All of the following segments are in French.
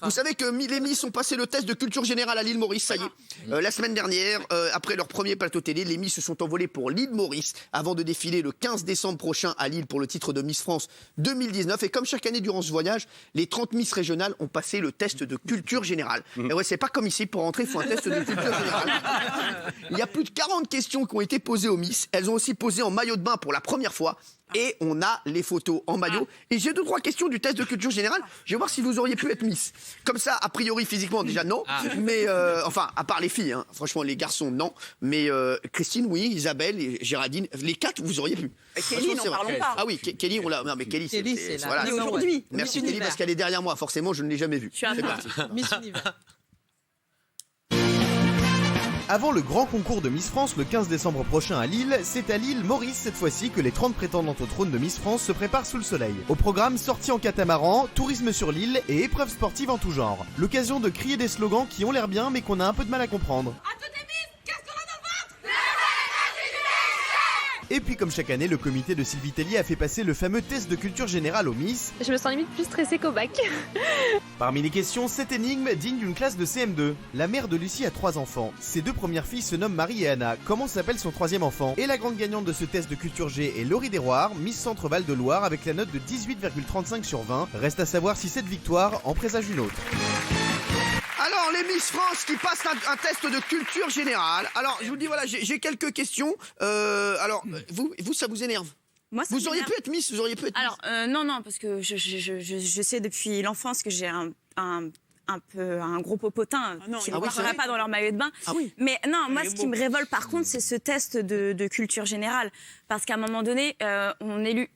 Vous savez que les Miss ont passé le test de culture générale à l'île Maurice, ça y est. La semaine dernière, après leur premier plateau télé, les Miss se sont envolées pour l'île Maurice avant de défiler le 15 décembre prochain à Lille pour le titre de Miss France 2019. Et comme chaque année durant ce voyage, les 30 Miss régionales ont passé le test de culture générale. Et ouais, c'est pas comme ici, pour rentrer, il faut un test de culture générale. Il y a plus de 40 questions qui ont été posées aux Miss. Elles ont aussi posé en maillot de bain pour la première fois. Et on a les photos en maillot. Et j'ai 2-3 questions du test de culture générale. Je vais voir si vous auriez pu être Miss. Comme ça, a priori, physiquement, déjà non. Mais, enfin, à part les filles, hein. Franchement, les garçons, non. Mais Christine, oui, Isabelle et Géraldine, les 4, vous auriez pu. Kelly, n'en parlons pas. Ah oui, Kelly, on l'a. Non, mais Kelly, c'est voilà. aujourd'hui. Merci Kelly, parce qu'elle est derrière moi. Forcément, je ne l'ai jamais vue. Je suis C'est parti. Miss Univers. Avant le grand concours de Miss France le 15 décembre prochain à Lille, c'est à l'île Maurice cette fois-ci que les 30 prétendantes au trône de Miss France se préparent sous le soleil. Au programme, sorties en catamaran, tourisme sur l'île et épreuves sportives en tout genre. L'occasion de crier des slogans qui ont l'air bien mais qu'on a un peu de mal à comprendre. Et puis comme chaque année, le comité de Sylvie Tellier a fait passer le fameux test de culture générale aux Miss. Je me sens limite plus stressée qu'au bac. Parmi les questions, cette énigme digne d'une classe de CM2. La mère de Lucie a 3 enfants. Ses 2 premières filles se nomment Marie et Anna. Comment s'appelle son 3e enfant? Et la grande gagnante de ce test de culture G est Laurie Desroires, Miss Centre Val de Loire avec la note de 18,35 sur 20. Reste à savoir si cette victoire en présage une autre. Alors, les Miss France qui passent un test de culture générale. Alors, je vous dis, voilà, j'ai quelques questions. Alors, vous, ça vous énerve? Moi, ça Vous auriez m'énerve. pu être Miss, vous auriez pu être Miss. Alors, non, parce que je sais depuis l'enfance que j'ai un gros popotin qui ne rentrera pas dans leur maillot de bain. Ah oui. Mais non, moi, ce qui me révolte par contre, c'est ce test de culture générale. Parce qu'à un moment donné, on est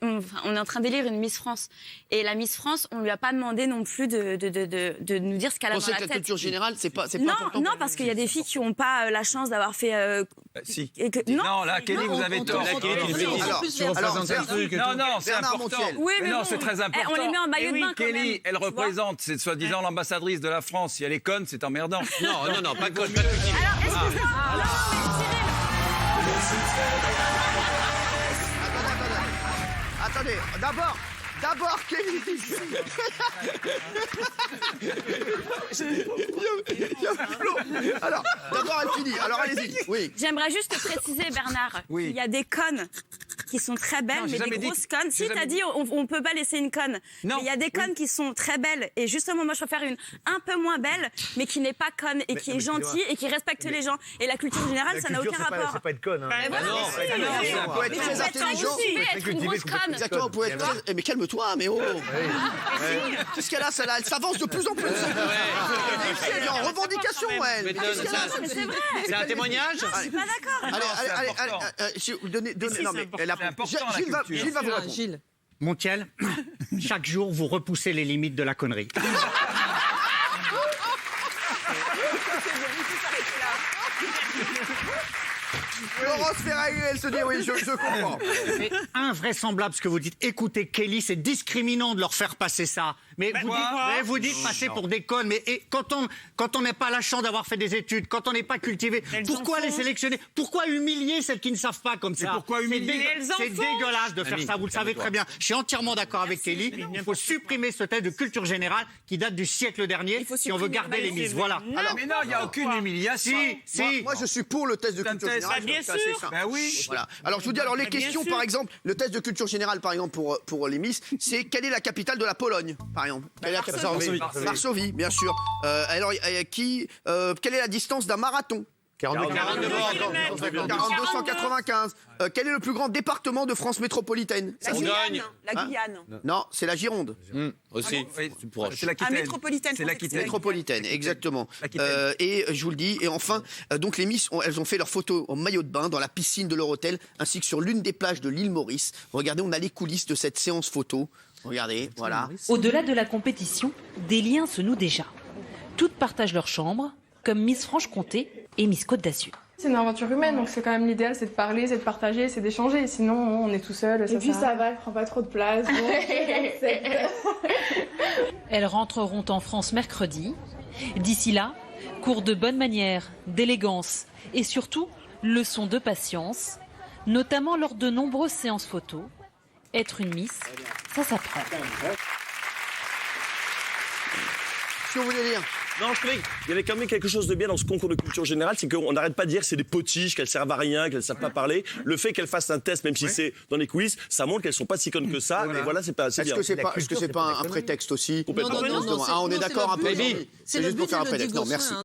en train d'élire une Miss France. Et la Miss France, on ne lui a pas demandé non plus de nous dire ce qu'elle a dans Pensez la que la tête. culture générale, c'est pas Non, important. non, parce qu'il y a des filles qui n'ont pas la chance d'avoir fait... Si. Non, là, Kelly, vous avez tort. Alors, Non, c'est Bernard important. Montiel. Oui, mais non, bon, c'est très important. on les met en maillot de bain quand même. Kelly, elle tu vois. représente, c'est soi-disant l'ambassadrice de la France. Si elle est conne, c'est emmerdant. Non, pas conne. Alors, excusez-moi. Non, mais Attendez, d'abord, Kelly. Il y a Flo. Alors, d'abord, elle finit. Alors, allez-y. Oui. J'aimerais juste préciser, Bernard, Oui. qu'il y a des connes qui sont très belles, Non, j'ai mais jamais des dit grosses connes. Si, j'ai t'as jamais dit, on peut pas laisser une conne. Non. Mais il y a des connes qui sont très belles. Et justement, moi, je préfère une un peu moins belle, mais qui n'est pas conne et qui est gentille et qui respecte les gens. Et la culture générale, ça n'a aucun rapport. C'est pas être conne. Mais voilà, non, mais si. On peut être Mais très vous êtes intelligent. cultivé, être une grosse conne. Exactement, on peut être très... Mais calme-toi, mais oh. Qu'est-ce qu'elle a, celle-là? Elle s'avance de plus en plus. Elle est en revendication, elle. Mais Qu'est-ce qu'elle a? Mais c'est vrai. C'est un témoignage? Je suis pas d'accord. Allez, donnez. Non, mais elle a. C'est important, la Gilles va vous répondre. Gilles. Montiel, chaque jour, vous repoussez les limites de la connerie. Laurence Ferrari, elle se dit oui, je comprends. C'est invraisemblable ce que vous dites. Écoutez, Kelly, c'est discriminant de leur faire passer ça. Mais vous dites passer pour des connes. Mais quand on n'a pas la chance d'avoir fait des études, quand on n'est pas cultivé, pourquoi les sélectionner? Pourquoi humilier celles qui ne savent pas comme ça? pourquoi humilier? C'est dégueulasse de faire ça, vous le savez très bien. Je suis entièrement d'accord avec Kelly. Il faut supprimer ce test de culture générale qui date du siècle dernier si on veut garder les Miss. Voilà. Mais non, il n'y a aucune humiliation. Moi, je suis pour le test de culture générale. Bien c'est assez simple. Ben oui. Voilà. Alors, je vous dis, alors les questions, par exemple, le test de culture générale, par exemple, pour les Miss, c'est quelle est la capitale de la Pologne, par exemple? Quelle est la capitale? Varsovie, bien sûr. Alors, quelle est la distance d'un marathon? 42 195. Quel est le plus grand département de France métropolitaine? La Guyane. La Guyane. Non, c'est la Gironde. Aussi. C'est l'Aquitaine. Métropolitaine. C'est l'Aquitaine. Métropolitaine, exactement. L'Aquitaine. Et je vous le dis, et enfin, donc les Miss, elles ont fait leurs photos en maillot de bain dans la piscine de leur hôtel, ainsi que sur l'une des plages de l'île Maurice. Regardez, on a les coulisses de cette séance photo. Regardez, voilà. Au-delà de la compétition, des liens se nouent déjà. Toutes partagent leur chambre, comme Miss Franche-Comté et Miss Côte d'Azur. C'est une aventure humaine, donc c'est quand même l'idéal, c'est de parler, c'est de partager, c'est d'échanger. Sinon, on est tout seul. Et puis ça va, elle prend pas trop de place. Elles rentreront en France mercredi. D'ici là, cours de bonne manière, d'élégance et surtout leçons de patience, notamment lors de nombreuses séances photos. Être une Miss, ça s'apprend. que vous voulez dire? Non, je trouvais qu'il y avait quand même quelque chose de bien dans ce concours de culture générale, c'est qu'on n'arrête pas de dire que c'est des potiches, qu'elles servent à rien, qu'elles ne savent pas parler. Le fait qu'elles fassent un test, même si c'est dans les quiz, ça montre qu'elles sont pas si connes que ça. Et voilà, c'est bien. Est-ce que c'est pas un prétexte aussi? Complètement. Ah, on est d'accord un peu. C'est juste le pour but faire un de le prétexte. Non, merci. hein.